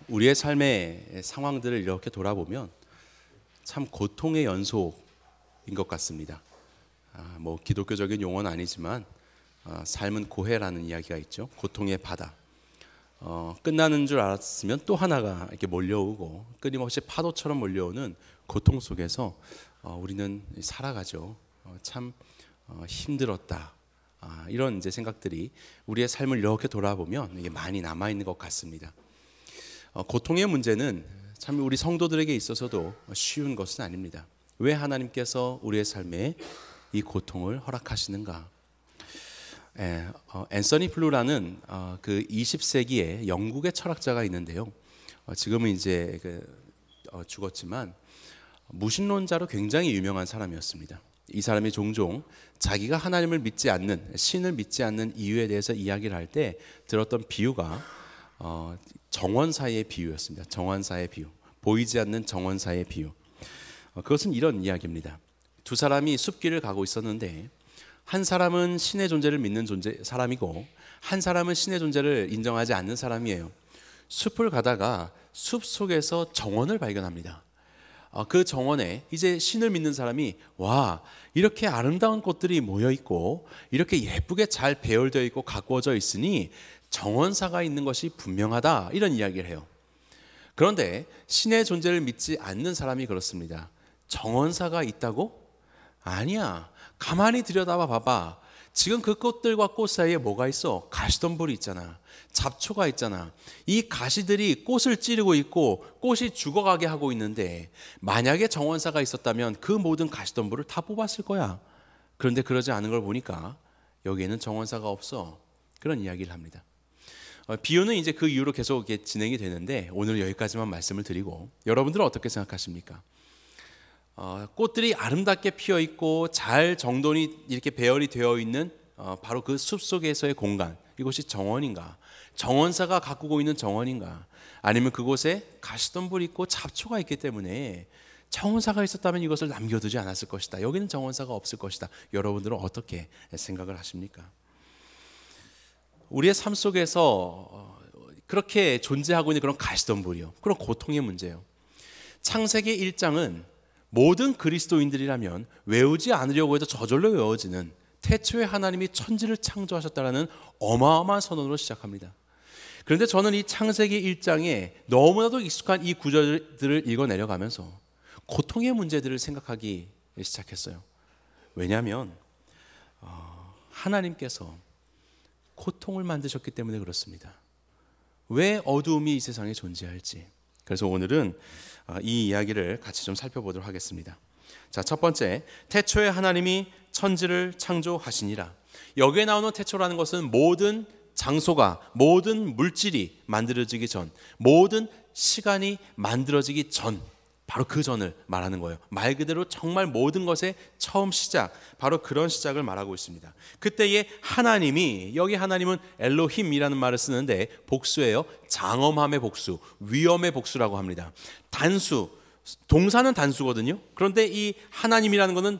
우리의 삶의 상황들을 이렇게 돌아보면 참 고통의 연속인 것 같습니다. 뭐 기독교적인 용어는 아니지만 삶은 고해라는 이야기가 있죠. 고통의 바다. 끝나는 줄 알았으면 또 하나가 이렇게 몰려오고 끊임없이 파도처럼 몰려오는 고통 속에서 우리는 살아가죠. 참 힘들었다. 이런 이제 생각들이 우리의 삶을 이렇게 돌아보면 이게 많이 남아 있는 것 같습니다. 고통의 문제는 참 우리 성도들에게 있어서도 쉬운 것은 아닙니다. 왜 하나님께서 우리의 삶에 이 고통을 허락하시는가? 앤서니 블루라는 그 20세기에 영국의 철학자가 있는데요. 지금은 이제 죽었지만 무신론자로 굉장히 유명한 사람이었습니다. 이 사람이 종종 자기가 하나님을 믿지 않는, 신을 믿지 않는 이유에 대해서 이야기를 할 때 들었던 비유가 정원사의 비유였습니다. 정원사의 비유, 보이지 않는 정원사의 비유. 그것은 이런 이야기입니다. 두 사람이 숲길을 가고 있었는데 한 사람은 신의 존재를 믿는 사람이고 한 사람은 신의 존재를 인정하지 않는 사람이에요. 숲을 가다가 숲 속에서 정원을 발견합니다. 그 정원에 이제 신을 믿는 사람이 와, 이렇게 아름다운 꽃들이 모여 있고 이렇게 예쁘게 잘 배열되어 있고 가꾸어져 있으니 정원사가 있는 것이 분명하다, 이런 이야기를 해요. 그런데 신의 존재를 믿지 않는 사람이 그렇습니다. 정원사가 있다고? 아니야. 가만히 들여다봐 봐봐. 지금 그 꽃들과 꽃 사이에 뭐가 있어? 가시덤불이 있잖아. 잡초가 있잖아. 이 가시들이 꽃을 찌르고 있고 꽃이 죽어가게 하고 있는데 만약에 정원사가 있었다면 그 모든 가시덤불을 다 뽑았을 거야. 그런데 그러지 않은 걸 보니까 여기에는 정원사가 없어. 그런 이야기를 합니다. 비유는 이제 그 이후로 계속 진행이 되는데 오늘 여기까지만 말씀을 드리고, 여러분들은 어떻게 생각하십니까? 꽃들이 아름답게 피어 있고 잘 정돈이 이렇게 배열이 되어 있는 바로 그 숲 속에서의 공간, 이것이 정원인가? 정원사가 가꾸고 있는 정원인가? 아니면 그곳에 가시덤불이 있고 잡초가 있기 때문에 정원사가 있었다면 이것을 남겨두지 않았을 것이다. 여기는 정원사가 없을 것이다. 여러분들은 어떻게 생각을 하십니까? 우리의 삶 속에서 그렇게 존재하고 있는 그런 가시덤불이요, 그런 고통의 문제예요. 창세기 1장은 모든 그리스도인들이라면 외우지 않으려고 해도 저절로 외워지는, 태초에 하나님이 천지를 창조하셨다라는 어마어마한 선언으로 시작합니다. 그런데 저는 이 창세기 1장에 너무나도 익숙한 이 구절들을 읽어 내려가면서 고통의 문제들을 생각하기 시작했어요. 왜냐하면 하나님께서 고통을 만드셨기 때문에 그렇습니다. 왜 어두움이 이 세상에 존재할지. 그래서 오늘은 이 이야기를 같이 좀 살펴보도록 하겠습니다. 자, 첫 번째, 태초에 하나님이 천지를 창조하시니라. 여기에 나오는 태초라는 것은 모든 장소가, 모든 물질이 만들어지기 전, 모든 시간이 만들어지기 전, 바로 그 전을 말하는 거예요. 말 그대로 정말 모든 것의 처음 시작, 바로 그런 시작을 말하고 있습니다. 그때에 하나님이, 여기 하나님은 엘로힘이라는 말을 쓰는데 복수예요. 장엄함의 복수, 위엄의 복수라고 합니다. 단수, 동사는 단수거든요. 그런데 이 하나님이라는 것은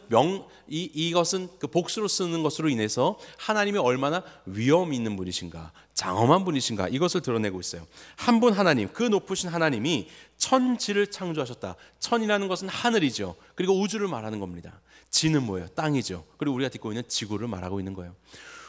이것은 그 복수로 쓰는 것으로 인해서 하나님이 얼마나 위엄 있는 분이신가, 장엄한 분이신가, 이것을 드러내고 있어요. 한 분 하나님, 그 높으신 하나님이 천지를 창조하셨다. 천이라는 것은 하늘이죠. 그리고 우주를 말하는 겁니다. 지는 뭐예요? 땅이죠. 그리고 우리가 딛고 있는 지구를 말하고 있는 거예요.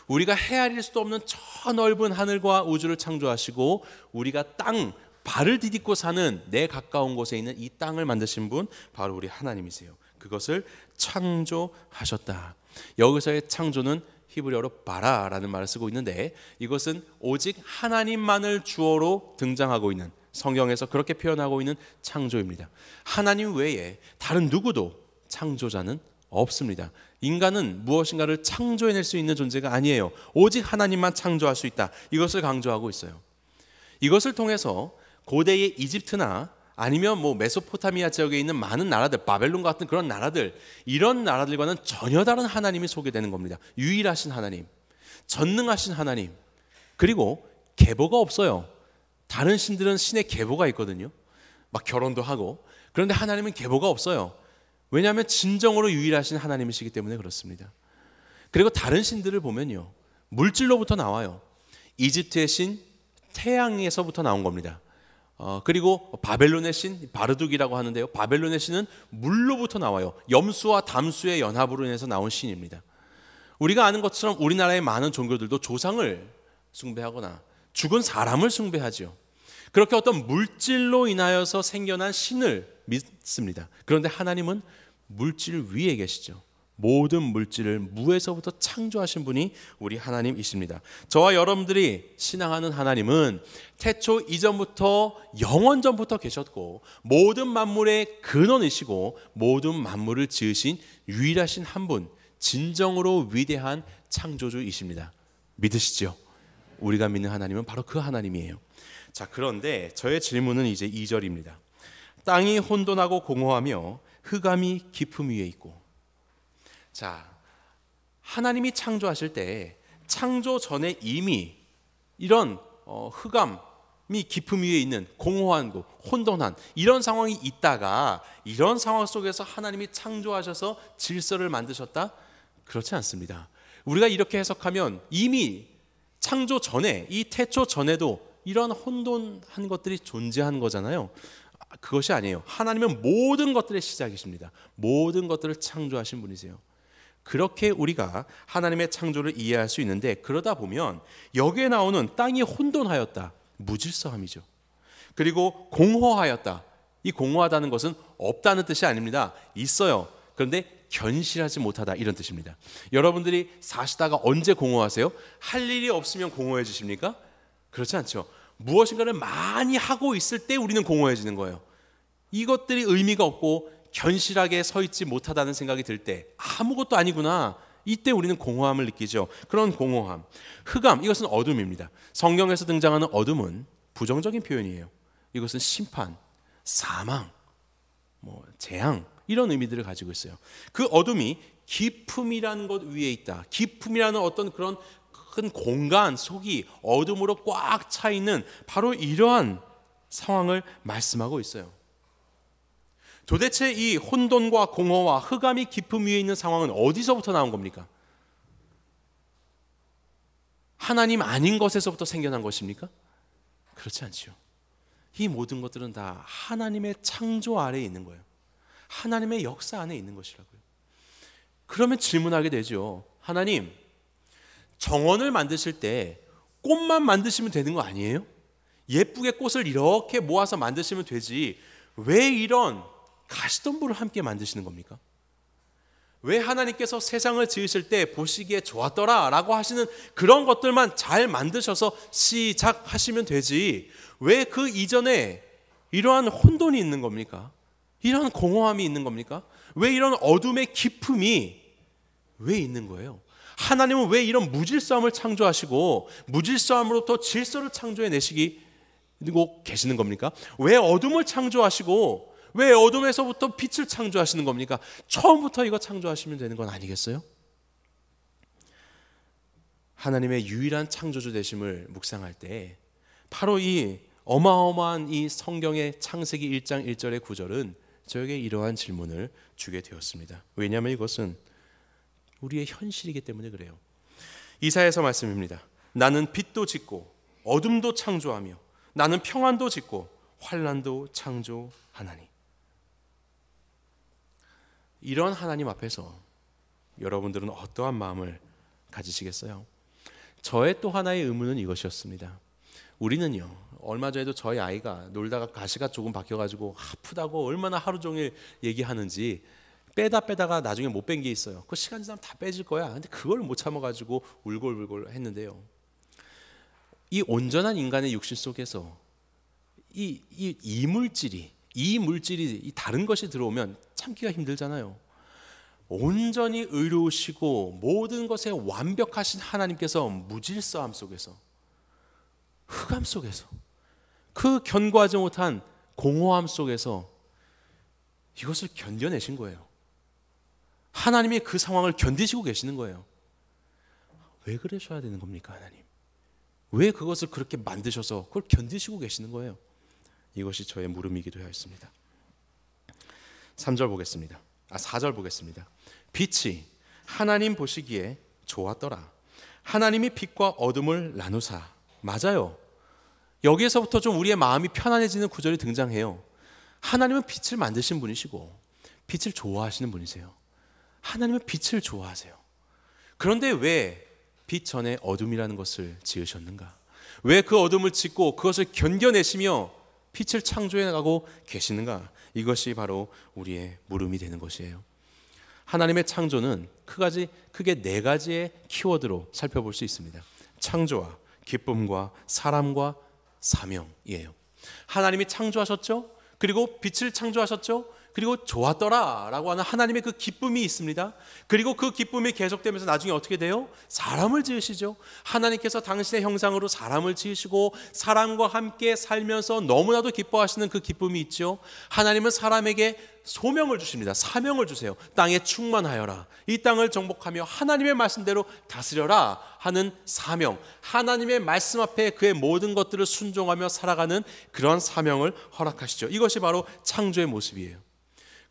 우리가 헤아릴 수도 없는 저 넓은 하늘과 우주를 창조하시고 우리가 땅, 발을 디딛고 사는 내 가까운 곳에 있는 이 땅을 만드신 분, 바로 우리 하나님이세요. 그것을 창조하셨다. 여기서의 창조는 히브리어로 바라라는 말을 쓰고 있는데 이것은 오직 하나님만을 주어로 등장하고 있는, 성경에서 그렇게 표현하고 있는 창조입니다. 하나님 외에 다른 누구도 창조자는 없습니다. 인간은 무엇인가를 창조해낼 수 있는 존재가 아니에요. 오직 하나님만 창조할 수 있다. 이것을 강조하고 있어요. 이것을 통해서 고대의 이집트나 아니면 메소포타미아 지역에 있는 많은 나라들, 바벨론 같은 그런 나라들, 이런 나라들과는 전혀 다른 하나님이 소개되는 겁니다. 유일하신 하나님, 전능하신 하나님, 그리고 계보가 없어요. 다른 신들은 신의 계보가 있거든요. 막 결혼도 하고. 그런데 하나님은 계보가 없어요. 왜냐하면 진정으로 유일하신 하나님이시기 때문에 그렇습니다. 그리고 다른 신들을 보면요, 물질로부터 나와요. 이집트의 신 태양에서부터 나온 겁니다. 그리고 바벨론의 신 바르둑이라고 하는데요. 바벨론의 신은 물로부터 나와요. 염수와 담수의 연합으로 인해서 나온 신입니다. 우리가 아는 것처럼 우리나라의 많은 종교들도 조상을 숭배하거나 죽은 사람을 숭배하지요. 그렇게 어떤 물질로 인하여서 생겨난 신을 믿습니다. 그런데 하나님은 물질 위에 계시죠. 모든 물질을 무에서부터 창조하신 분이 우리 하나님이십니다. 저와 여러분들이 신앙하는 하나님은 태초 이전부터 영원 전부터 계셨고 모든 만물의 근원이시고 모든 만물을 지으신 유일하신 한 분, 진정으로 위대한 창조주이십니다. 믿으시죠? 우리가 믿는 하나님은 바로 그 하나님이에요. 자, 그런데 저의 질문은 이제 2절입니다. 땅이 혼돈하고 공허하며 흑암이 깊음 위에 있고. 자, 하나님이 창조하실 때 창조 전에 이미 이런 흑암이 깊음 위에 있는 공허한 곳, 혼돈한 이런 상황이 있다가 이런 상황 속에서 하나님이 창조하셔서 질서를 만드셨다? 그렇지 않습니다. 우리가 이렇게 해석하면 이미 창조 전에, 이 태초 전에도 이런 혼돈한 것들이 존재한 거잖아요. 그것이 아니에요. 하나님은 모든 것들의 시작이십니다. 모든 것들을 창조하신 분이세요. 그렇게 우리가 하나님의 창조를 이해할 수 있는데, 그러다 보면 여기에 나오는 땅이 혼돈하였다, 무질서함이죠. 그리고 공허하였다, 이 공허하다는 것은 없다는 뜻이 아닙니다. 있어요. 그런데 견실하지 못하다, 이런 뜻입니다. 여러분들이 사시다가 언제 공허하세요? 할 일이 없으면 공허해지십니까? 그렇지 않죠. 무엇인가를 많이 하고 있을 때 우리는 공허해지는 거예요. 이것들이 의미가 없고 견실하게 서 있지 못하다는 생각이 들 때, 아무것도 아니구나, 이때 우리는 공허함을 느끼죠. 그런 공허함. 흑암, 이것은 어둠입니다. 성경에서 등장하는 어둠은 부정적인 표현이에요. 이것은 심판, 사망, 재앙, 이런 의미들을 가지고 있어요. 그 어둠이 깊음이라는 것 위에 있다. 깊음이라는 어떤 그런 큰 공간 속이 어둠으로 꽉 차 있는 바로 이러한 상황을 말씀하고 있어요. 도대체 이 혼돈과 공허와 흑암이 깊음 위에 있는 상황은 어디서부터 나온 겁니까? 하나님 아닌 것에서부터 생겨난 것입니까? 그렇지 않죠. 이 모든 것들은 다 하나님의 창조 아래에 있는 거예요. 하나님의 역사 안에 있는 것이라고요. 그러면 질문하게 되죠. 하나님, 정원을 만드실 때 꽃만 만드시면 되는 거 아니에요? 예쁘게 꽃을 이렇게 모아서 만드시면 되지, 왜 이런 가시덤불을 함께 만드시는 겁니까? 왜 하나님께서 세상을 지으실 때 보시기에 좋았더라 라고 하시는 그런 것들만 잘 만드셔서 시작하시면 되지, 왜 그 이전에 이러한 혼돈이 있는 겁니까? 이런 공허함이 있는 겁니까? 왜 이런 어둠의 깊음이 왜 있는 거예요? 하나님은 왜 이런 무질서함을 창조하시고 무질서함으로부터 질서를 창조해 내시고 계시는 겁니까? 왜 어둠을 창조하시고 왜 어둠에서부터 빛을 창조하시는 겁니까? 처음부터 이거 창조하시면 되는 건 아니겠어요? 하나님의 유일한 창조주 되심을 묵상할 때 바로 이 어마어마한 이 성경의 창세기 1장 1절의 구절은 저에게 이러한 질문을 주게 되었습니다. 왜냐하면 이것은 우리의 현실이기 때문에 그래요. 이사야서 말씀입니다. 나는 빛도 짓고 어둠도 창조하며 나는 평안도 짓고 환난도 창조하나니. 이런 하나님 앞에서 여러분들은 어떠한 마음을 가지시겠어요? 저의 또 하나의 의문은 이것이었습니다. 우리는요, 얼마 전에도 저희 아이가 놀다가 가시가 조금 바뀌어가지고 아프다고 얼마나 하루 종일 얘기하는지 빼다가 나중에 못 뺀 게 있어요. 그 시간 지나면 다 빼질 거야. 근데 그걸 못 참아가지고 울골울골 했는데요. 이 온전한 인간의 육신 속에서 이 물질이 이 다른 것이 들어오면 참기가 힘들잖아요. 온전히 의로우시고 모든 것에 완벽하신 하나님께서 무질서함 속에서, 흑암 속에서, 그 견고하지 못한 공허함 속에서 이것을 견뎌내신 거예요. 하나님이 그 상황을 견디시고 계시는 거예요. 왜 그러셔야 되는 겁니까, 하나님? 왜 그것을 그렇게 만드셔서 그걸 견디시고 계시는 거예요? 이것이 저의 물음이기도 하였습니다. 4절 보겠습니다. 빛이 하나님 보시기에 좋았더라. 하나님이 빛과 어둠을 나누사. 맞아요. 여기에서부터 좀 우리의 마음이 편안해지는 구절이 등장해요. 하나님은 빛을 만드신 분이시고 빛을 좋아하시는 분이세요. 하나님은 빛을 좋아하세요. 그런데 왜 빛 전에 어둠이라는 것을 지으셨는가? 왜 그 어둠을 짓고 그것을 견뎌내시며 빛을 창조해 나가고 계시는가? 이것이 바로 우리의 물음이 되는 것이에요. 하나님의 창조는 크게 네 가지의 키워드로 살펴볼 수 있습니다. 창조와 기쁨과 사람과 사명이에요. 하나님이 창조하셨죠? 그리고 빛을 창조하셨죠? 그리고 좋았더라 라고 하는 하나님의 그 기쁨이 있습니다. 그리고 그 기쁨이 계속되면서 나중에 어떻게 돼요? 사람을 지으시죠. 하나님께서 당신의 형상으로 사람을 지으시고 사람과 함께 살면서 너무나도 기뻐하시는 그 기쁨이 있죠. 하나님은 사람에게 소명을 주십니다. 사명을 주세요. 땅에 충만하여라. 이 땅을 정복하며 하나님의 말씀대로 다스려라 하는 사명. 하나님의 말씀 앞에 그의 모든 것들을 순종하며 살아가는 그런 사명을 허락하시죠. 이것이 바로 창조의 모습이에요.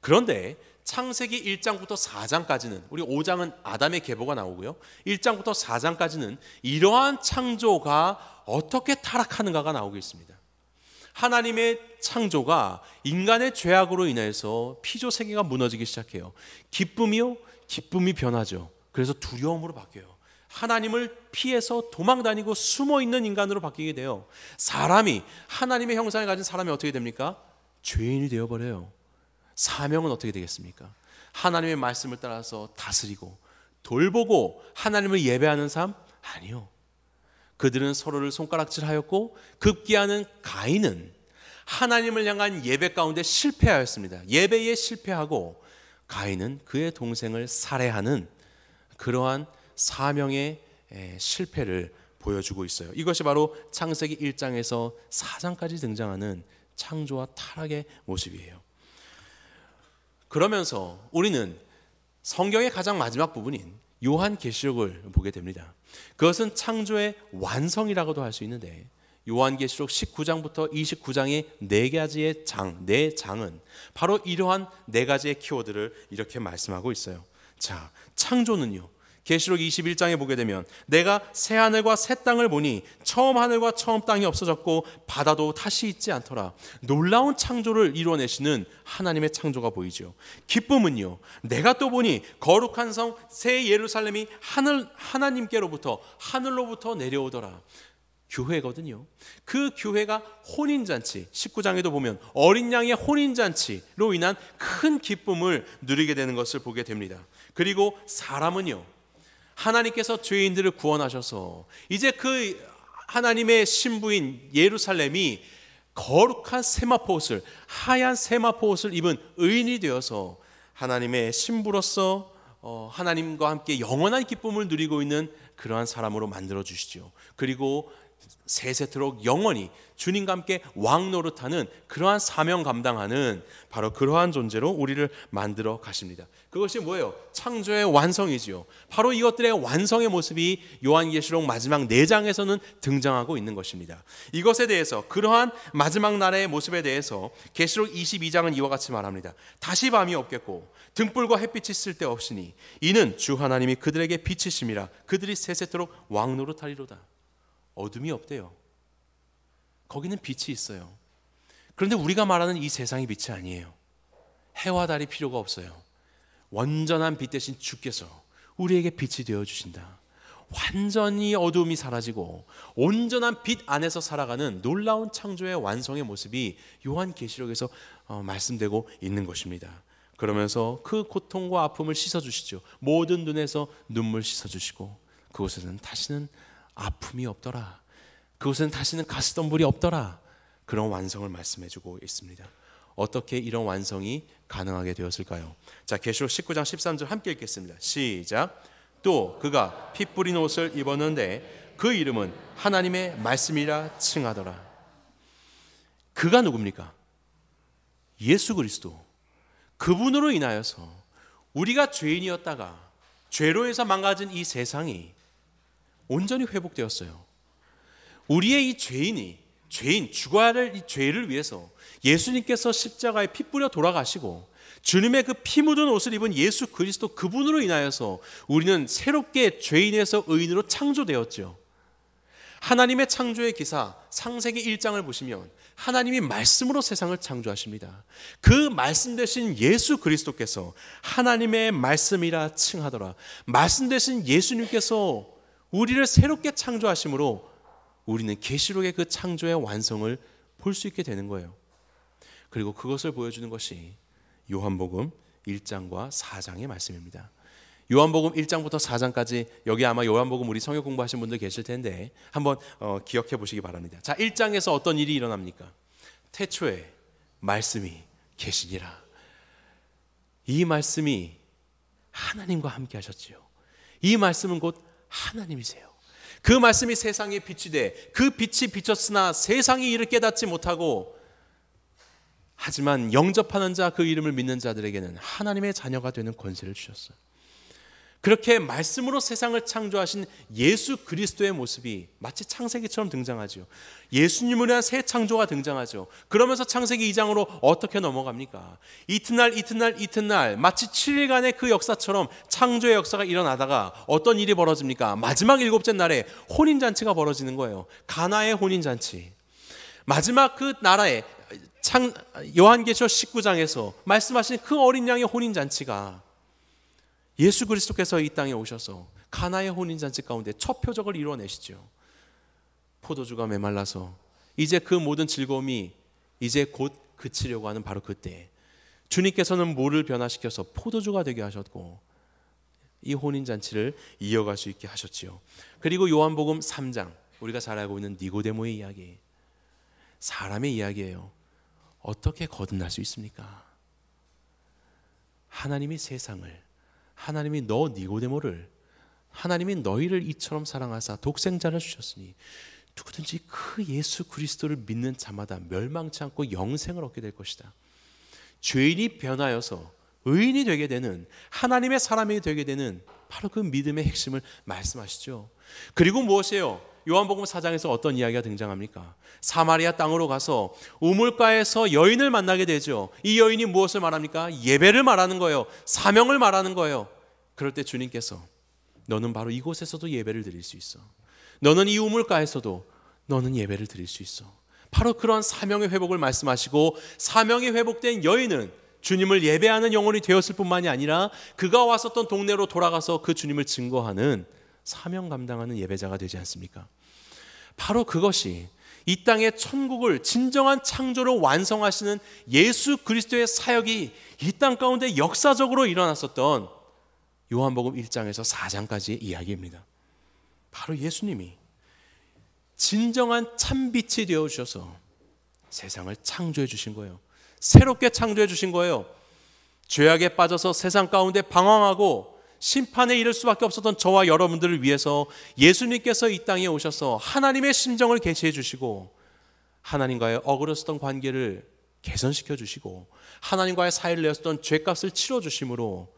그런데 창세기 1장부터 4장까지는, 우리 5장은 아담의 계보가 나오고요, 1장부터 4장까지는 이러한 창조가 어떻게 타락하는가가 나오고 있습니다. 하나님의 창조가 인간의 죄악으로 인해서 피조세계가 무너지기 시작해요. 기쁨이요? 기쁨이 변하죠. 그래서 두려움으로 바뀌어요. 하나님을 피해서 도망다니고 숨어있는 인간으로 바뀌게 돼요. 사람이, 하나님의 형상을 가진 사람이 어떻게 됩니까? 죄인이 되어버려요. 사명은 어떻게 되겠습니까? 하나님의 말씀을 따라서 다스리고 돌보고 하나님을 예배하는 삶? 아니요. 그들은 서로를 손가락질하였고 급기야는 가인은 하나님을 향한 예배 가운데 실패하였습니다. 예배에 실패하고 가인은 그의 동생을 살해하는 그러한 사명의 실패를 보여주고 있어요. 이것이 바로 창세기 1장에서 4장까지 등장하는 창조와 타락의 모습이에요. 그러면서 우리는 성경의 가장 마지막 부분인 요한계시록을 보게 됩니다. 그것은 창조의 완성이라고도 할 수 있는데, 요한계시록 19장부터 29장의 네 장은 바로 이러한 네 가지의 키워드를 이렇게 말씀하고 있어요. 자, 창조는요, 계시록 21장에 보게 되면 내가 새 하늘과 새 땅을 보니 처음 하늘과 처음 땅이 없어졌고 바다도 다시 있지 않더라. 놀라운 창조를 이루어내시는 하나님의 창조가 보이죠. 기쁨은요, 내가 또 보니 거룩한 성 새 예루살렘이 하나님께로부터 하늘로부터 내려오더라. 교회거든요. 그 교회가 혼인잔치, 19장에도 보면 어린 양의 혼인잔치로 인한 큰 기쁨을 누리게 되는 것을 보게 됩니다. 그리고 사람은요, 하나님께서 죄인들을 구원하셔서 이제 그 하나님의 신부인 예루살렘이 거룩한 세마포옷을, 하얀 세마포옷을 입은 의인이 되어서 하나님의 신부로서 하나님과 함께 영원한 기쁨을 누리고 있는 그러한 사람으로 만들어 주시죠. 그리고 세세토록 영원히 주님과 함께 왕노릇하는 그러한 사명 감당하는 바로 그러한 존재로 우리를 만들어 가십니다. 그것이 뭐예요? 창조의 완성이지요. 바로 이것들의 완성의 모습이 요한계시록 마지막 4장에서는 등장하고 있는 것입니다. 이것에 대해서, 그러한 마지막 날의 모습에 대해서 계시록 22장은 이와 같이 말합니다. 다시 밤이 없겠고 등불과 햇빛이 쓸데없으니 이는 주 하나님이 그들에게 빛이심이라. 그들이 세세토록 왕노릇하리로다. 어둠이 없대요. 거기는 빛이 있어요. 그런데 우리가 말하는 이 세상이 빛이 아니에요. 해와 달이 필요가 없어요. 완전한 빛 대신 주께서 우리에게 빛이 되어주신다. 완전히 어두움이 사라지고 온전한 빛 안에서 살아가는 놀라운 창조의 완성의 모습이 요한계시록에서 말씀되고 있는 것입니다. 그러면서 그 고통과 아픔을 씻어주시죠. 모든 눈에서 눈물 씻어주시고 그곳에는 다시는 아픔이 없더라. 그곳에는 다시는 가시덤불이 없더라. 그런 완성을 말씀해주고 있습니다. 어떻게 이런 완성이 가능하게 되었을까요? 자, 계시록 19장 13절 함께 읽겠습니다. 시작. 또 그가 피 뿌린 옷을 입었는데 그 이름은 하나님의 말씀이라 칭하더라. 그가 누굽니까? 예수 그리스도. 그분으로 인하여서 우리가 죄인이었다가 죄로 해서 망가진 이 세상이 온전히 회복되었어요. 우리의 이 죄인, 죽어야 할 이 죄를 위해서 예수님께서 십자가에 피 뿌려 돌아가시고 주님의 그 피 묻은 옷을 입은 예수 그리스도, 그분으로 인하여서 우리는 새롭게 죄인에서 의인으로 창조되었죠. 하나님의 창조의 기사 창세기 1장을 보시면 하나님이 말씀으로 세상을 창조하십니다. 그 말씀 되신 예수 그리스도께서 하나님의 말씀이라 칭하더라. 말씀 되신 예수님께서 우리를 새롭게 창조하심으로 우리는 계시록의 그 창조의 완성을 볼 수 있게 되는 거예요. 그리고 그것을 보여주는 것이 요한복음 1장과 4장의 말씀입니다. 요한복음 1장부터 4장까지 여기 아마 요한복음 우리 성역 공부하신 분들 계실 텐데 한번 기억해 보시기 바랍니다. 자, 1장에서 어떤 일이 일어납니까? 태초에 말씀이 계시니라. 이 말씀이 하나님과 함께 하셨지요. 이 말씀은 곧 하나님이세요. 그 말씀이 세상에 빛이 돼 그 빛이 비쳤으나 세상이 이를 깨닫지 못하고 하지만 영접하는 자 그 이름을 믿는 자들에게는 하나님의 자녀가 되는 권세를 주셨어요. 그렇게 말씀으로 세상을 창조하신 예수 그리스도의 모습이 마치 창세기처럼 등장하죠. 예수님을 위한 새 창조가 등장하죠. 그러면서 창세기 2장으로 어떻게 넘어갑니까? 이튿날 마치 7일간의 그 역사처럼 창조의 역사가 일어나다가 어떤 일이 벌어집니까? 마지막 7째 날에 혼인잔치가 벌어지는 거예요. 가나의 혼인잔치. 마지막 그 나라에 요한계시록 19장에서 말씀하신 그 어린 양의 혼인잔치가 예수 그리스도께서 이 땅에 오셔서 가나의 혼인잔치 가운데 첫 표적을 이루어내시죠. 포도주가 메말라서 이제 그 모든 즐거움이 이제 곧 그치려고 하는 바로 그때 주님께서는 물을 변화시켜서 포도주가 되게 하셨고 이 혼인잔치를 이어갈 수 있게 하셨지요. 그리고 요한복음 3장 우리가 잘 알고 있는 니고데모의 이야기, 사람의 이야기예요. 어떻게 거듭날 수 있습니까? 하나님이 세상을, 하나님이 너 니고데모를, 하나님이 너희를 이처럼 사랑하사 독생자를 주셨으니 누구든지 그 예수 그리스도를 믿는 자마다 멸망치 않고 영생을 얻게 될 것이다. 죄인이 변하여서 의인이 되게 되는, 하나님의 사람이 되게 되는 바로 그 믿음의 핵심을 말씀하시죠. 그리고 무엇이에요? 요한복음 4장에서 어떤 이야기가 등장합니까? 사마리아 땅으로 가서 우물가에서 여인을 만나게 되죠. 이 여인이 무엇을 말합니까? 예배를 말하는 거예요. 사명을 말하는 거예요. 그럴 때 주님께서 너는 바로 이곳에서도 예배를 드릴 수 있어. 너는 이 우물가에서도 너는 예배를 드릴 수 있어. 바로 그런 사명의 회복을 말씀하시고 사명이 회복된 여인은 주님을 예배하는 영혼이 되었을 뿐만이 아니라 그가 왔었던 동네로 돌아가서 그 주님을 증거하는 사명 감당하는 예배자가 되지 않습니까? 바로 그것이 이 땅의 천국을 진정한 창조로 완성하시는 예수 그리스도의 사역이 이 땅 가운데 역사적으로 일어났었던 요한복음 1장에서 4장까지의 이야기입니다. 바로 예수님이 진정한 참빛이 되어주셔서 세상을 창조해 주신 거예요. 새롭게 창조해 주신 거예요. 죄악에 빠져서 세상 가운데 방황하고 심판에 이를 수밖에 없었던 저와 여러분들을 위해서 예수님께서 이 땅에 오셔서 하나님의 심정을 계시해 주시고 하나님과의 어그러졌던 관계를 개선시켜 주시고 하나님과의 사이를 내었던 죄값을 치러 주심으로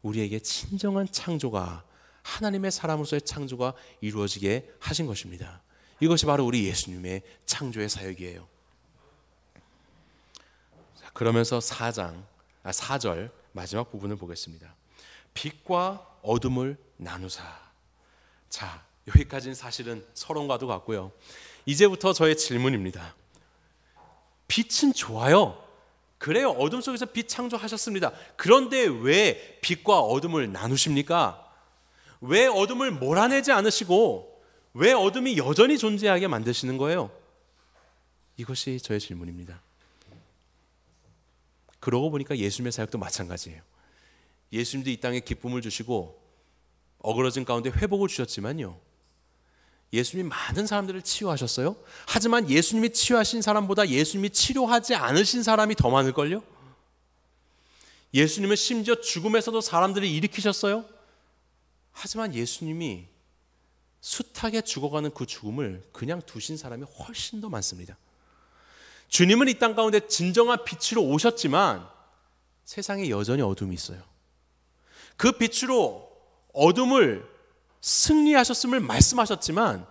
우리에게 진정한 창조가, 하나님의 사람으로서의 창조가 이루어지게 하신 것입니다. 이것이 바로 우리 예수님의 창조의 사역이에요. 그러면서 4절 마지막 부분을 보겠습니다. 빛과 어둠을 나누사. 자, 여기까지는 사실은 서론과도 같고요. 이제부터 저의 질문입니다. 빛은 좋아요. 그래요. 어둠 속에서 빛 창조하셨습니다. 그런데 왜 빛과 어둠을 나누십니까? 왜 어둠을 몰아내지 않으시고 왜 어둠이 여전히 존재하게 만드시는 거예요? 이것이 저의 질문입니다. 그러고 보니까 예수님의 사역도 마찬가지예요. 예수님도 이 땅에 기쁨을 주시고 어그러진 가운데 회복을 주셨지만요, 예수님이 많은 사람들을 치유하셨어요. 하지만 예수님이 치유하신 사람보다 예수님이 치료하지 않으신 사람이 더 많을걸요. 예수님은 심지어 죽음에서도 사람들을 일으키셨어요. 하지만 예수님이 숱하게 죽어가는 그 죽음을 그냥 두신 사람이 훨씬 더 많습니다. 주님은 이 땅 가운데 진정한 빛으로 오셨지만 세상에 여전히 어둠이 있어요. 그 빛으로 어둠을 승리하셨음을 말씀하셨지만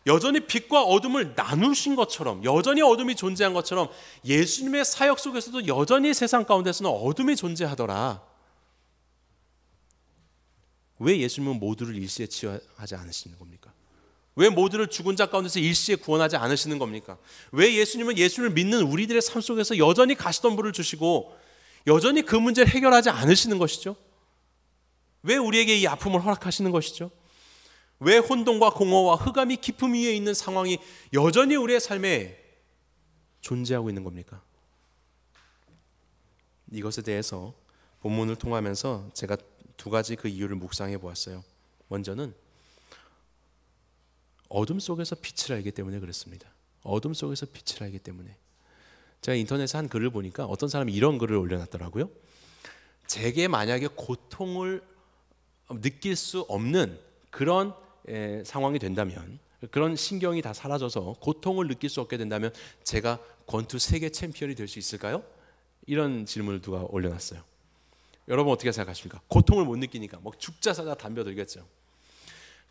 여전히 빛과 어둠을 나누신 것처럼, 여전히 어둠이 존재한 것처럼 예수님의 사역 속에서도 여전히 세상 가운데서는 어둠이 존재하더라. 왜 예수님은 모두를 일시에 치유하지 않으시는 겁니까? 왜 모두를 죽은 자 가운데서 일시에 구원하지 않으시는 겁니까? 왜 예수님은 예수를 믿는 우리들의 삶 속에서 여전히 가시덤불을 주시고 여전히 그 문제를 해결하지 않으시는 것이죠? 왜 우리에게 이 아픔을 허락하시는 것이죠? 왜 혼돈과 공허와 흑암이 깊음 위에 있는 상황이 여전히 우리의 삶에 존재하고 있는 겁니까? 이것에 대해서 본문을 통하면서 제가 두 가지 그 이유를 묵상해 보았어요. 먼저는 어둠 속에서 빛을 알기 때문에 그렇습니다. 어둠 속에서 빛을 알기 때문에. 제가 인터넷에 한 글을 보니까 어떤 사람이 이런 글을 올려놨더라고요. 제게 만약에 고통을 느낄 수 없는 그런 상황이 된다면, 그런 신경이 다 사라져서 고통을 느낄 수 없게 된다면 제가 권투 세계 챔피언이 될 수 있을까요? 이런 질문을 누가 올려놨어요. 여러분 어떻게 생각하십니까? 고통을 못 느끼니까 뭐 죽자 사자 덤벼들겠죠.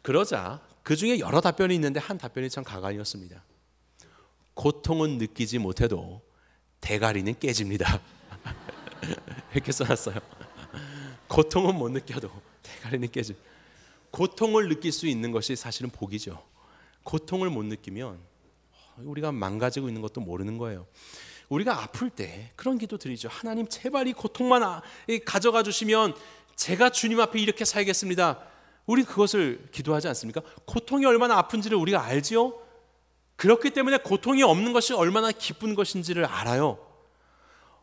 그러자 그 중에 여러 답변이 있는데 한 답변이 참 가관이었습니다. 고통은 느끼지 못해도 대가리는 깨집니다. 이렇게 써놨어요. 고통은 못 느껴도 대가리는 깨집니다. 고통을 느낄 수 있는 것이 사실은 복이죠. 고통을 못 느끼면 우리가 망가지고 있는 것도 모르는 거예요. 우리가 아플 때 그런 기도 드리죠. 하나님 제발 이 고통만 가져가 주시면 제가 주님 앞에 이렇게 살겠습니다. 우리 그것을 기도하지 않습니까? 고통이 얼마나 아픈지를 우리가 알지요. 그렇기 때문에 고통이 없는 것이 얼마나 기쁜 것인지를 알아요.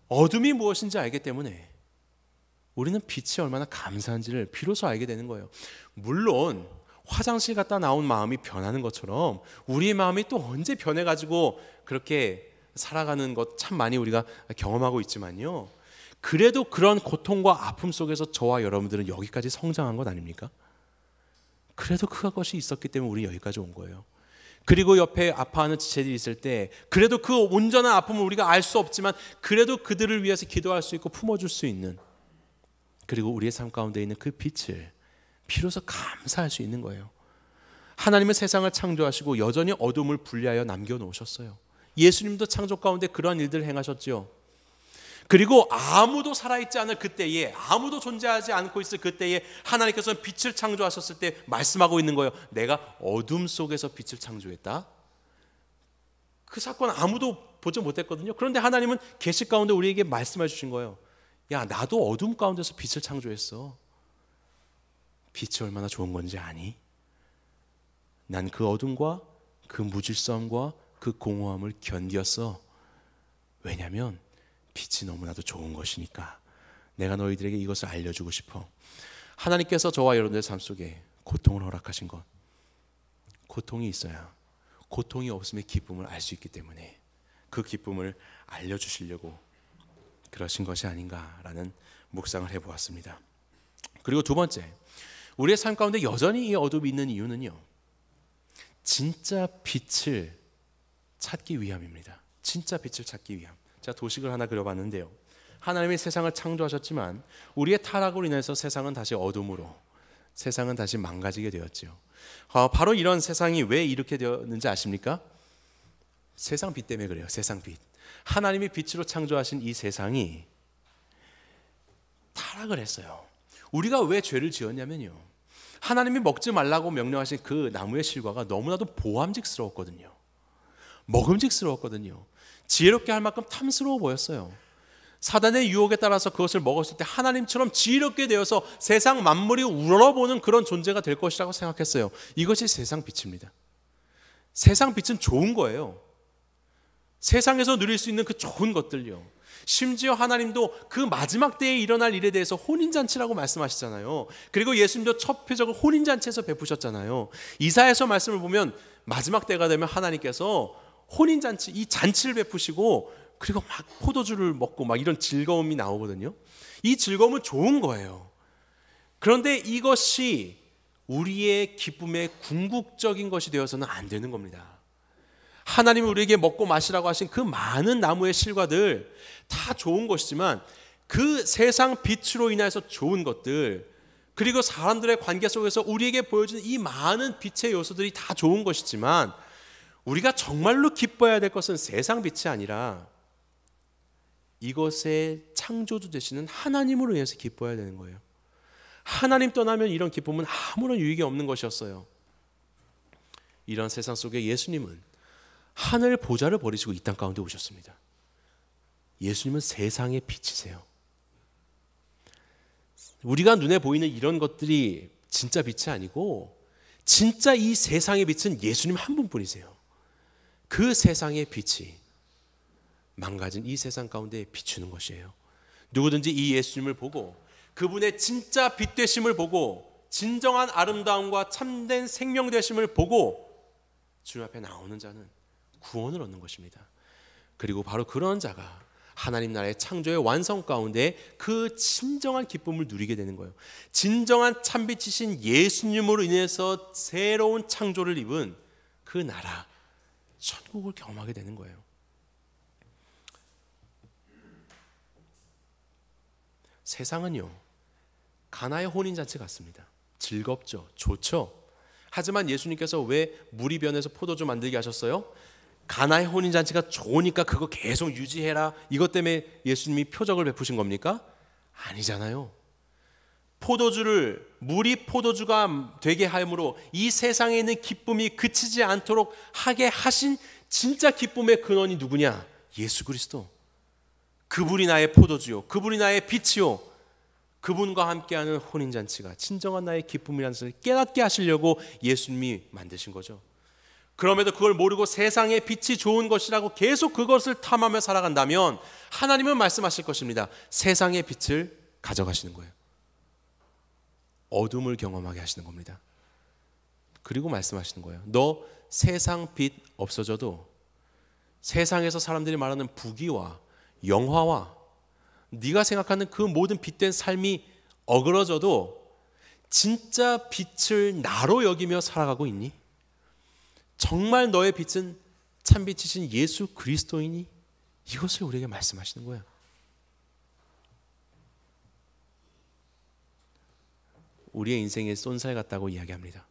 어둠이 무엇인지 알기 때문에 우리는 빛이 얼마나 감사한지를 비로소 알게 되는 거예요. 물론 화장실 갔다 나온 마음이 변하는 것처럼 우리의 마음이 또 언제 변해가지고 그렇게 살아가는 것 참 많이 우리가 경험하고 있지만요. 그래도 그런 고통과 아픔 속에서 저와 여러분들은 여기까지 성장한 것 아닙니까? 그래도 그것이 있었기 때문에 우리 여기까지 온 거예요. 그리고 옆에 아파하는 지체들이 있을 때 그래도 그 온전한 아픔을 우리가 알 수 없지만 그래도 그들을 위해서 기도할 수 있고 품어줄 수 있는, 그리고 우리의 삶 가운데 있는 그 빛을 비로소 감사할 수 있는 거예요. 하나님은 세상을 창조하시고 여전히 어둠을 분리하여 남겨놓으셨어요. 예수님도 창조 가운데 그러한 일들을 행하셨죠. 그리고 아무도 살아있지 않을 그때에, 아무도 존재하지 않고 있을 그때에 하나님께서는 빛을 창조하셨을 때 말씀하고 있는 거예요. 내가 어둠 속에서 빛을 창조했다. 그 사건 아무도 보지 못했거든요. 그런데 하나님은 계시 가운데 우리에게 말씀해 주신 거예요. 야, 나도 어둠 가운데서 빛을 창조했어. 빛이 얼마나 좋은 건지 아니? 난 그 어둠과 그 무질서함과 그 공허함을 견디었어. 왜냐하면 빛이 너무나도 좋은 것이니까. 내가 너희들에게 이것을 알려주고 싶어. 하나님께서 저와 여러분들의 삶 속에 고통을 허락하신 것, 고통이 있어야, 고통이 없음의 기쁨을 알 수 있기 때문에 그 기쁨을 알려주시려고 그러신 것이 아닌가라는 묵상을 해보았습니다. 그리고 두 번째, 우리의 삶 가운데 여전히 이 어둠이 있는 이유는요, 진짜 빛을 찾기 위함입니다. 진짜 빛을 찾기 위함. 제가 도식을 하나 그려봤는데요. 하나님이 세상을 창조하셨지만 우리의 타락으로 인해서 세상은 다시 어둠으로, 세상은 다시 망가지게 되었죠. 바로 이런 세상이 왜 이렇게 되었는지 아십니까? 세상 빛 때문에 그래요. 세상 빛. 하나님이 빛으로 창조하신 이 세상이 타락을 했어요. 우리가 왜 죄를 지었냐면요, 하나님이 먹지 말라고 명령하신 그 나무의 실과가 너무나도 보암직스러웠거든요. 먹음직스러웠거든요. 지혜롭게 할 만큼 탐스러워 보였어요. 사단의 유혹에 따라서 그것을 먹었을 때 하나님처럼 지혜롭게 되어서 세상 만물이 우러러보는 그런 존재가 될 것이라고 생각했어요. 이것이 세상 빛입니다. 세상 빛은 좋은 거예요. 세상에서 누릴 수 있는 그 좋은 것들요. 심지어 하나님도 그 마지막 때에 일어날 일에 대해서 혼인잔치라고 말씀하시잖아요. 그리고 예수님도 첫 표적을 혼인잔치에서 베푸셨잖아요. 이사야서 말씀을 보면 마지막 때가 되면 하나님께서 혼인잔치, 이 잔치를 베푸시고 그리고 막 포도주를 먹고 막 이런 즐거움이 나오거든요. 이 즐거움은 좋은 거예요. 그런데 이것이 우리의 기쁨의 궁극적인 것이 되어서는 안 되는 겁니다. 하나님이 우리에게 먹고 마시라고 하신 그 많은 나무의 실과들 다 좋은 것이지만 그 세상 빛으로 인해서 좋은 것들, 그리고 사람들의 관계 속에서 우리에게 보여주는 이 많은 빛의 요소들이 다 좋은 것이지만 우리가 정말로 기뻐해야 될 것은 세상 빛이 아니라 이것의 창조주 되시는 하나님으로 인해서 기뻐해야 되는 거예요. 하나님 떠나면 이런 기쁨은 아무런 유익이 없는 것이었어요. 이런 세상 속에 예수님은 하늘 보좌를 버리시고 이 땅 가운데 오셨습니다. 예수님은 세상의 빛이세요. 우리가 눈에 보이는 이런 것들이 진짜 빛이 아니고 진짜 이 세상의 빛은 예수님 한 분뿐이세요. 그 세상의 빛이 망가진 이 세상 가운데 비추는 것이에요. 누구든지 이 예수님을 보고 그분의 진짜 빛 되심을 보고 진정한 아름다움과 참된 생명 되심을 보고 주님 앞에 나오는 자는 구원을 얻는 것입니다. 그리고 바로 그런 자가 하나님 나라의 창조의 완성 가운데 그 진정한 기쁨을 누리게 되는 거예요. 진정한 참빛이신 예수님으로 인해서 새로운 창조를 입은 그 나라, 천국을 경험하게 되는 거예요. 세상은요, 가나의 혼인잔치 같습니다. 즐겁죠, 좋죠. 하지만 예수님께서 왜 물이 변해서 포도주 만들게 하셨어요? 가나의 혼인잔치가 좋으니까 그거 계속 유지해라, 이것 때문에 예수님이 표적을 베푸신 겁니까? 아니잖아요. 물이 포도주가 되게 함으로 이 세상에 있는 기쁨이 그치지 않도록 하게 하신 진짜 기쁨의 근원이 누구냐? 예수 그리스도. 그분이 나의 포도주요, 그분이 나의 빛이요, 그분과 함께하는 혼인잔치가 진정한 나의 기쁨이라는 것을 깨닫게 하시려고 예수님이 만드신 거죠. 그럼에도 그걸 모르고 세상의 빛이 좋은 것이라고 계속 그것을 탐하며 살아간다면 하나님은 말씀하실 것입니다. 세상의 빛을 가져가시는 거예요. 어둠을 경험하게 하시는 겁니다. 그리고 말씀하시는 거예요. 너 세상 빛 없어져도 세상에서 사람들이 말하는 부귀와 영화와 네가 생각하는 그 모든 빛된 삶이 어그러져도 진짜 빛을 나로 여기며 살아가고 있니? 정말 너의 빛은 참빛이신 예수 그리스도이니? 이것을 우리에게 말씀하시는 거예요. 우리의 인생에 쏜살 같다고 이야기합니다.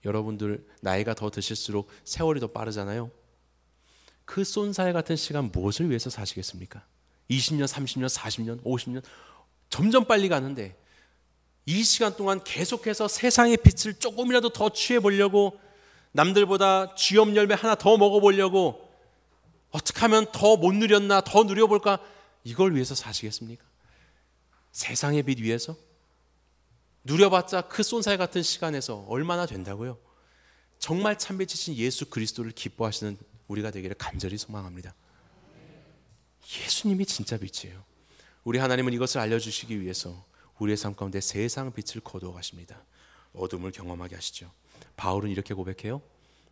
여러분들 나이가 더 드실수록 세월이 더 빠르잖아요. 그 쏜살 같은 시간 무엇을 위해서 사시겠습니까? 20년, 30년, 40년, 50년 점점 빨리 가는데 이 시간 동안 계속해서 세상의 빛을 조금이라도 더 취해보려고, 남들보다 쥐엄 열매 하나 더 먹어보려고, 어떻게 하면 더 못 누렸나, 더 누려볼까, 이걸 위해서 사시겠습니까? 세상의 빛 위해서? 누려봤자 그 쏜살 같은 시간에서 얼마나 된다고요? 정말 참빛이신 예수 그리스도를 기뻐하시는 우리가 되기를 간절히 소망합니다. 예수님이 진짜 빛이에요. 우리 하나님은 이것을 알려주시기 위해서 우리의 삶 가운데 세상 빛을 거두어 가십니다. 어둠을 경험하게 하시죠. 바울은 이렇게 고백해요.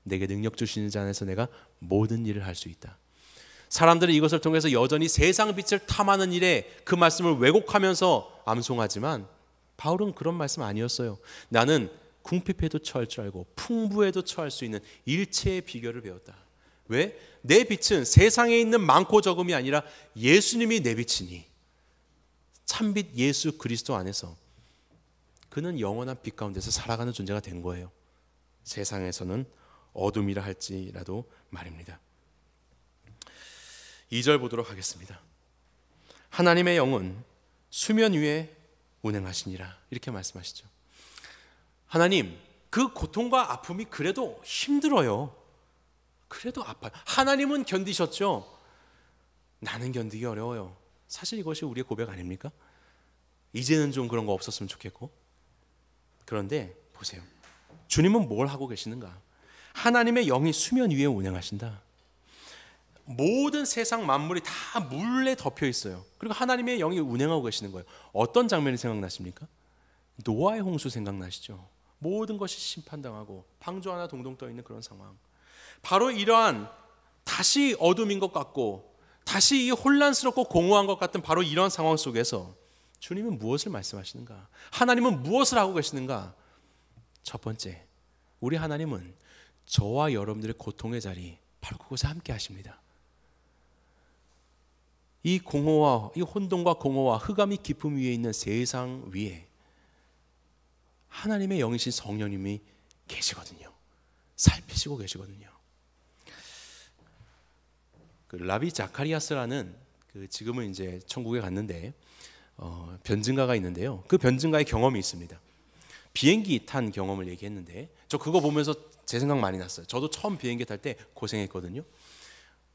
내게 능력 주시는 자 안에서 내가 모든 일을 할 수 있다. 사람들은 이것을 통해서 여전히 세상 빛을 탐하는 일에 그 말씀을 왜곡하면서 암송하지만 바울은 그런 말씀 아니었어요. 나는 궁핍에도 처할 줄 알고 풍부에도 처할 수 있는 일체의 비결을 배웠다. 왜? 내 빛은 세상에 있는 많고 적음이 아니라 예수님이 내 빛이니, 참빛 예수 그리스도 안에서 그는 영원한 빛 가운데서 살아가는 존재가 된 거예요. 세상에서는 어둠이라 할지라도 말입니다. 2절 보도록 하겠습니다. 하나님의 영은 수면 위에 운행하시니라, 이렇게 말씀하시죠. 하나님, 그 고통과 아픔이 그래도 힘들어요. 그래도 아파요. 하나님은 견디셨죠. 나는 견디기 어려워요. 사실 이것이 우리의 고백 아닙니까? 이제는 좀 그런 거 없었으면 좋겠고. 그런데 보세요. 주님은 뭘 하고 계시는가? 하나님의 영이 수면 위에 운행하신다. 모든 세상 만물이 다 물에 덮여 있어요. 그리고 하나님의 영이 운행하고 계시는 거예요. 어떤 장면이 생각나십니까? 노아의 홍수 생각나시죠? 모든 것이 심판당하고 방주 하나 동동 떠 있는 그런 상황. 바로 이러한 다시 어둠인 것 같고 다시 이 혼란스럽고 공허한 것 같은 바로 이러한 상황 속에서 주님은 무엇을 말씀하시는가? 하나님은 무엇을 하고 계시는가? 첫 번째, 우리 하나님은 저와 여러분들의 고통의 자리 바로 그곳에 함께 하십니다. 이 공허와 이 혼돈과 공허와 흑암이 깊음 위에 있는 세상 위에 하나님의 영이신 성령님이 계시거든요. 살피시고 계시거든요. 그 라비 자카리아스라는 지금은 이제 천국에 갔는데 변증가가 있는데요. 그 변증가의 경험이 있습니다. 비행기 탄 경험을 얘기했는데 저 그거 보면서 제 생각 많이 났어요. 저도 처음 비행기 탈 때 고생했거든요.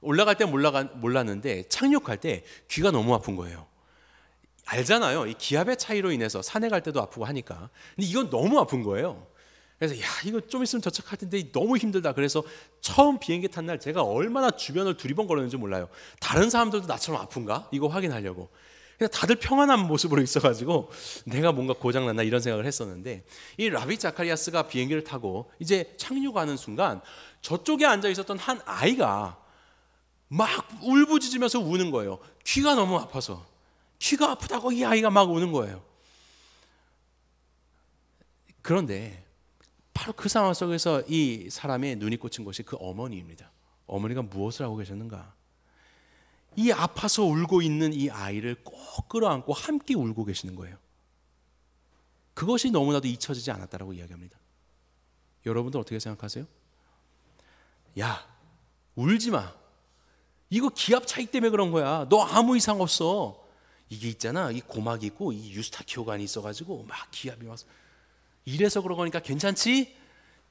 올라갈 때 몰랐는데 착륙할 때 귀가 너무 아픈 거예요. 알잖아요. 이 기압의 차이로 인해서 산에 갈 때도 아프고 하니까. 근데 이건 너무 아픈 거예요. 그래서 야, 이거 좀 있으면 도착할 텐데 너무 힘들다. 그래서 처음 비행기 탄 날 제가 얼마나 주변을 두리번거렸는지 몰라요. 다른 사람들도 나처럼 아픈가? 이거 확인하려고. 그냥 다들 평안한 모습으로 있어가지고 내가 뭔가 고장났나 이런 생각을 했었는데, 이 라비 자카리아스가 비행기를 타고 이제 착륙하는 순간 저쪽에 앉아 있었던 한 아이가 막 울부짖으면서 우는 거예요. 귀가 너무 아파서. 귀가 아프다고 이 아이가 막 우는 거예요. 그런데 바로 그 상황 속에서 이 사람의 눈이 꽂힌 것이 그 어머니입니다. 어머니가 무엇을 하고 계셨는가? 이 아파서 울고 있는 이 아이를 꼭 끌어안고 함께 울고 계시는 거예요. 그것이 너무나도 잊혀지지 않았다라고 이야기합니다. 여러분들 어떻게 생각하세요? 야, 울지 마. 이거 기압 차이 때문에 그런 거야. 너 아무 이상 없어. 이게 있잖아, 이 고막이 있고 이 유스타키오관이 있어가지고 막 기압이 와서 이래서 그런 거니까 괜찮지?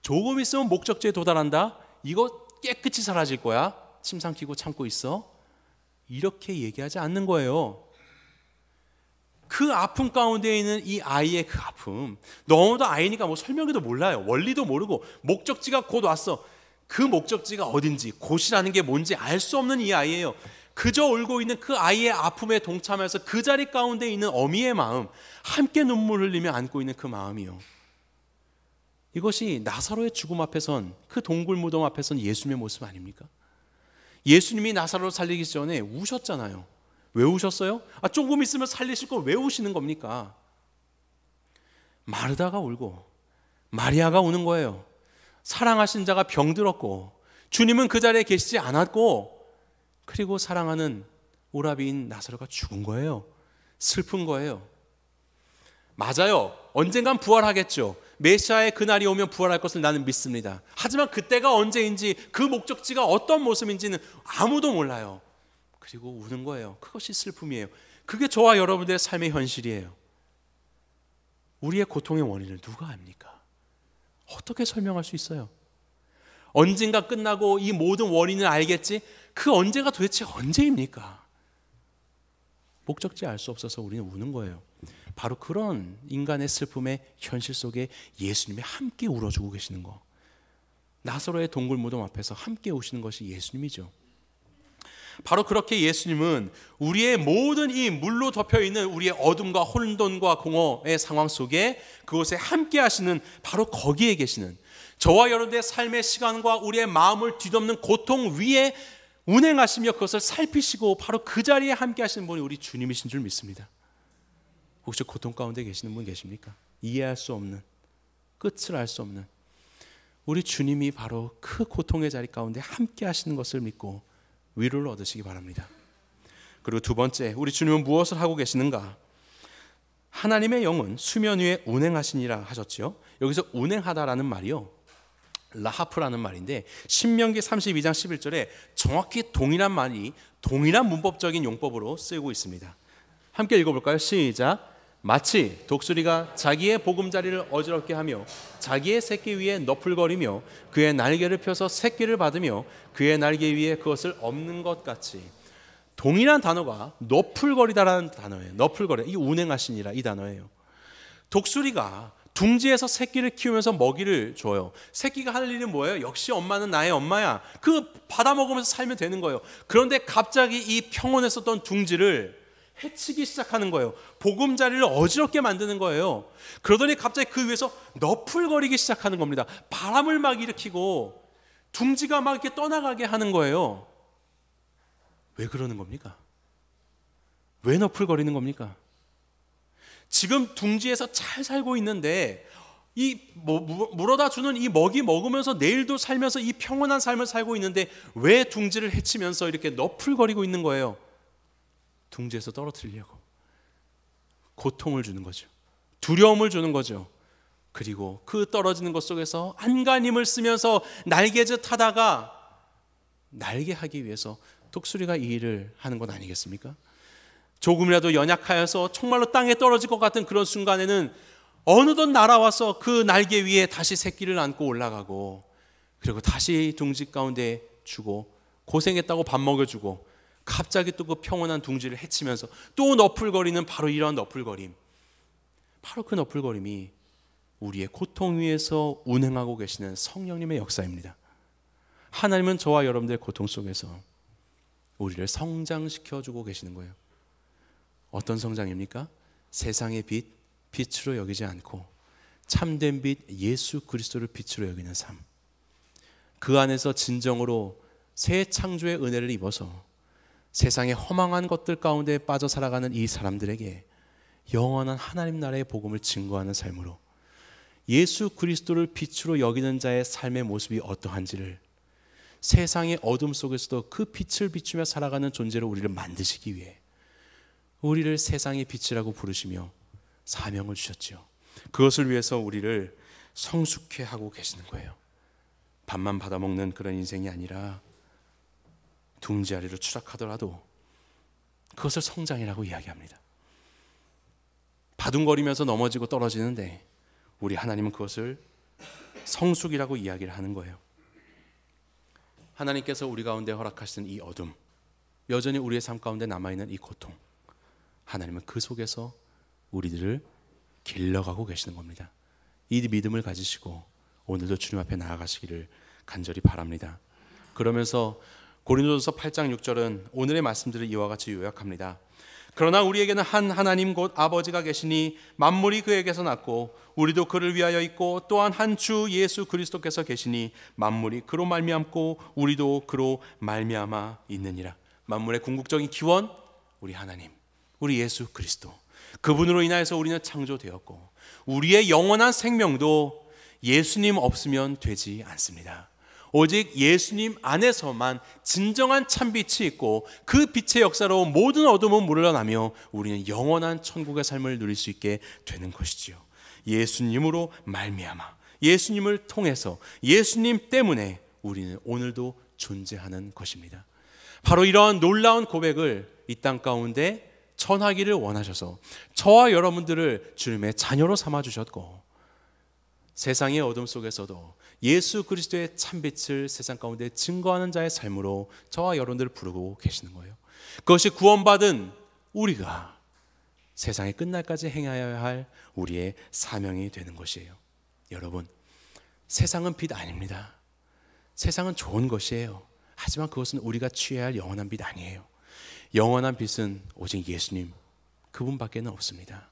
조금 있으면 목적지에 도달한다. 이거 깨끗이 사라질 거야. 침 삼키고 참고 있어. 이렇게 얘기하지 않는 거예요. 그 아픔 가운데 있는 이 아이의 그 아픔, 너무도 아이니까 뭐 설명해도 몰라요. 원리도 모르고 목적지가 곧 왔어. 그 목적지가 어딘지, 곳이라는 게 뭔지 알 수 없는 이 아이예요. 그저 울고 있는 그 아이의 아픔에 동참해서 그 자리 가운데 있는 어미의 마음, 함께 눈물 흘리며 안고 있는 그 마음이요. 이것이 나사로의 죽음 앞에선, 그 동굴 무덤 앞에선 예수님의 모습 아닙니까? 예수님이 나사로를 살리기 전에 우셨잖아요. 왜 우셨어요? 조금 있으면 살리실 걸 왜 우시는 겁니까? 마르다가 울고 마리아가 우는 거예요. 사랑하신 자가 병들었고 주님은 그 자리에 계시지 않았고, 그리고 사랑하는 오라비인 나사로가 죽은 거예요. 슬픈 거예요. 맞아요. 언젠간 부활하겠죠. 메시아의 그날이 오면 부활할 것을 나는 믿습니다. 하지만 그때가 언제인지, 그 목적지가 어떤 모습인지는 아무도 몰라요. 그리고 우는 거예요. 그것이 슬픔이에요. 그게 저와 여러분들의 삶의 현실이에요. 우리의 고통의 원인을 누가 압니까? 어떻게 설명할 수 있어요? 언젠가 끝나고 이 모든 원인을 알겠지? 그 언제가 도대체 언제입니까? 목적지 알 수 없어서 우리는 우는 거예요. 바로 그런 인간의 슬픔의 현실 속에 예수님이 함께 울어주고 계시는 거. 나사로의 동굴 무덤 앞에서 함께 우시는 것이 예수님이죠. 바로 그렇게 예수님은 우리의 모든 이 물로 덮여있는 우리의 어둠과 혼돈과 공허의 상황 속에 그곳에 함께 하시는, 바로 거기에 계시는, 저와 여러분의 삶의 시간과 우리의 마음을 뒤덮는 고통 위에 운행하시며 그것을 살피시고 바로 그 자리에 함께 하시는 분이 우리 주님이신 줄 믿습니다. 혹시 고통 가운데 계시는 분 계십니까? 이해할 수 없는, 끝을 알 수 없는 우리 주님이 바로 그 고통의 자리 가운데 함께 하시는 것을 믿고 위로를 얻으시기 바랍니다. 그리고 두 번째, 우리 주님은 무엇을 하고 계시는가? 하나님의 영은 수면 위에 운행하시니라 하셨죠. 여기서 운행하다라는 말이요, 라하프라는 말인데 신명기 32장 11절에 정확히 동일한 말이 동일한 문법적인 용법으로 쓰이고 있습니다. 함께 읽어볼까요? 시작. 마치 독수리가 자기의 보금자리를 어지럽게 하며 자기의 새끼 위에 너풀거리며 그의 날개를 펴서 새끼를 받으며 그의 날개 위에 그것을 엎는 것 같이. 동일한 단어가 너풀거리다라는 단어예요. 너풀거리, 이 운행하시니라 이 단어예요. 독수리가 둥지에서 새끼를 키우면서 먹이를 줘요. 새끼가 할 일은 뭐예요? 역시 엄마는 나의 엄마야. 그 받아먹으면서 살면 되는 거예요. 그런데 갑자기 이 평온했었던 둥지를 해치기 시작하는 거예요. 보금자리를 어지럽게 만드는 거예요. 그러더니 갑자기 그 위에서 너풀거리기 시작하는 겁니다. 바람을 막 일으키고 둥지가 막 이렇게 떠나가게 하는 거예요. 왜 그러는 겁니까? 왜 너풀거리는 겁니까? 지금 둥지에서 잘 살고 있는데 이 물어다 주는 이 먹이 먹으면서 내일도 살면서 이 평온한 삶을 살고 있는데 왜 둥지를 해치면서 이렇게 너풀거리고 있는 거예요? 둥지에서 떨어뜨리려고. 고통을 주는 거죠. 두려움을 주는 거죠. 그리고 그 떨어지는 것 속에서 안간힘을 쓰면서 날개짓 하다가 날게 하기 위해서 독수리가 이 일을 하는 것 아니겠습니까? 조금이라도 연약하여서 정말로 땅에 떨어질 것 같은 그런 순간에는 어느덧 날아와서 그 날개 위에 다시 새끼를 안고 올라가고 그리고 다시 둥지 가운데 주고 고생했다고 밥 먹여주고 갑자기 또 그 평온한 둥지를 해치면서 또 너풀거리는 바로 이러한 너풀거림. 바로 그 너풀거림이 우리의 고통 위에서 운행하고 계시는 성령님의 역사입니다. 하나님은 저와 여러분들의 고통 속에서 우리를 성장시켜주고 계시는 거예요. 어떤 성장입니까? 세상의 빛, 빛으로 여기지 않고 참된 빛 예수 그리스도를 빛으로 여기는 삶. 그 안에서 진정으로 새 창조의 은혜를 입어서 세상의 허망한 것들 가운데 빠져 살아가는 이 사람들에게 영원한 하나님 나라의 복음을 증거하는 삶으로 예수 그리스도를 빛으로 여기는 자의 삶의 모습이 어떠한지를 세상의 어둠 속에서도 그 빛을 비추며 살아가는 존재로 우리를 만드시기 위해 우리를 세상의 빛이라고 부르시며 사명을 주셨지요. 그것을 위해서 우리를 성숙해 하고 계시는 거예요. 밥만 받아먹는 그런 인생이 아니라 둥지 아래로 추락하더라도 그것을 성장이라고 이야기합니다. 바둥거리면서 넘어지고 떨어지는데 우리 하나님은 그것을 성숙이라고 이야기를 하는 거예요. 하나님께서 우리 가운데 허락하시는 이 어둠, 여전히 우리의 삶 가운데 남아있는 이 고통, 하나님은 그 속에서 우리들을 길러가고 계시는 겁니다. 이 믿음을 가지시고 오늘도 주님 앞에 나아가시기를 간절히 바랍니다. 그러면서 고린도전서 8장 6절은 오늘의 말씀들을 이와 같이 요약합니다. 그러나 우리에게는 한 하나님 곧 아버지가 계시니 만물이 그에게서 났고 우리도 그를 위하여 있고 또한 한 주 예수 그리스도께서 계시니 만물이 그로 말미암고 우리도 그로 말미암아 있느니라. 만물의 궁극적인 기원 우리 하나님, 우리 예수 그리스도, 그분으로 인하여서 우리는 창조되었고 우리의 영원한 생명도 예수님 없으면 되지 않습니다. 오직 예수님 안에서만 진정한 참빛이 있고 그 빛의 역사로 모든 어둠은 물러나며 우리는 영원한 천국의 삶을 누릴 수 있게 되는 것이지요. 예수님으로 말미암아, 예수님을 통해서, 예수님 때문에 우리는 오늘도 존재하는 것입니다. 바로 이러한 놀라운 고백을 이 땅 가운데 전하기를 원하셔서 저와 여러분들을 주님의 자녀로 삼아주셨고 세상의 어둠 속에서도 예수 그리스도의 참빛을 세상 가운데 증거하는 자의 삶으로 저와 여러분들을 부르고 계시는 거예요. 그것이 구원받은 우리가 세상의 끝날까지 행하여야 할 우리의 사명이 되는 것이에요. 여러분, 세상은 빛 아닙니다. 세상은 좋은 것이에요. 하지만 그것은 우리가 취해야 할 영원한 빛 아니에요. 영원한 빛은 오직 예수님, 그분밖에는 없습니다.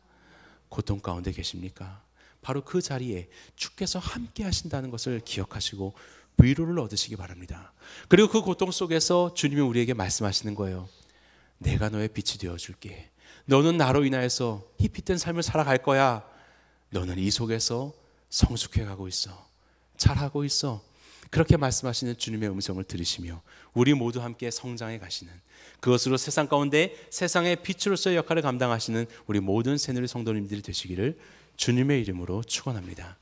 고통 가운데 계십니까? 바로 그 자리에 주께서 함께 하신다는 것을 기억하시고 위로를 얻으시기 바랍니다. 그리고 그 고통 속에서 주님이 우리에게 말씀하시는 거예요. 내가 너의 빛이 되어줄게. 너는 나로 인하여서 희빛된 삶을 살아갈 거야. 너는 이 속에서 성숙해가고 있어. 잘하고 있어. 그렇게 말씀하시는 주님의 음성을 들으시며 우리 모두 함께 성장해 가시는, 그것으로 세상 가운데 세상의 빛으로서의 역할을 감당하시는 우리 모든 새누리 성도님들이 되시기를 주님의 이름으로 축원합니다.